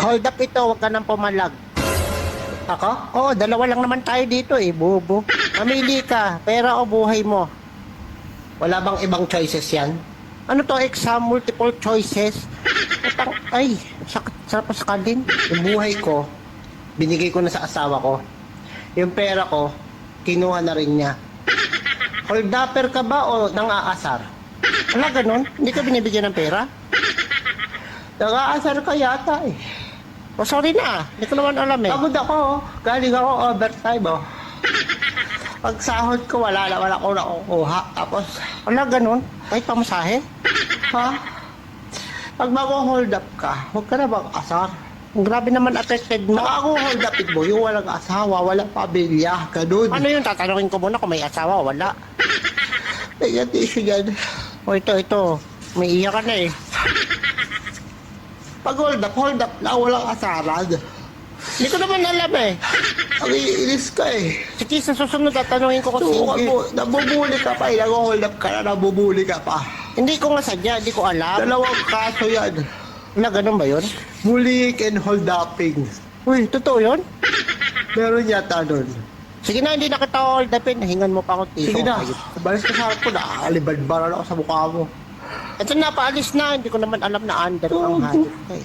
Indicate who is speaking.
Speaker 1: Hold up ito, huwag ka nang pumalag.
Speaker 2: Ako?
Speaker 1: Oo, dalawa lang naman tayo dito eh, bobo. Mamili ka, pera o buhay mo.
Speaker 2: Wala bang ibang choices yan?
Speaker 1: Ano to, exam, multiple choices? Ay, sarap sa kalin.
Speaker 2: Yung buhay ko, binigay ko na sa asawa ko. Yung pera ko, kinuha na rin niya. Hold-upper ka ba o nang-aasar?
Speaker 1: Wala ganun, hindi ka binibigyan ng pera?
Speaker 2: Nang-aasar ka yata eh.
Speaker 1: O sorry na, hindi ko naman alam eh.
Speaker 2: Pagod ako, galing ako overtime oh. Pag sahod ko, wala ko nakukuha. Tapos,
Speaker 1: Wala ganun, kahit pamasahe.
Speaker 2: ha? Pag mag-hold up ka, huwag ka na mag-asar.
Speaker 1: Grabe naman affected mo.
Speaker 2: Saka ako hold upin mo, yung walang asawa, walang pamilya, ganun.
Speaker 1: Ano yun, tatanungin ko muna kung may asawa o wala.
Speaker 2: Negative yan.
Speaker 1: O ito, may iyak ka na eh.
Speaker 2: Pag hold up lang, walang asaran.
Speaker 1: Hindi ko naman alam eh.
Speaker 2: Ang iinis ka eh.
Speaker 1: Sige, sa susunod tatanungin ko kung
Speaker 2: Subukan
Speaker 1: sige.
Speaker 2: mo, nabubuli ka pa eh. Nag-hold up ka na, nabubuli ka pa.
Speaker 1: Hindi ko nga sadya, hindi ko alam.
Speaker 2: Dalawang kaso yan.
Speaker 1: Na ganun ba yun?
Speaker 2: Bullying and hold upping.
Speaker 1: Uy, totoo yun?
Speaker 2: Meron yata nun.
Speaker 1: Sige na, hindi na kita hold upin. Hingan mo pa ako tito.
Speaker 2: Sige na, balis ka sa harap ko, nakakalibanbaran ako sa mukha mo.
Speaker 1: Ito na, paalis na. Hindi ko naman alam na under ang hayop ka eh.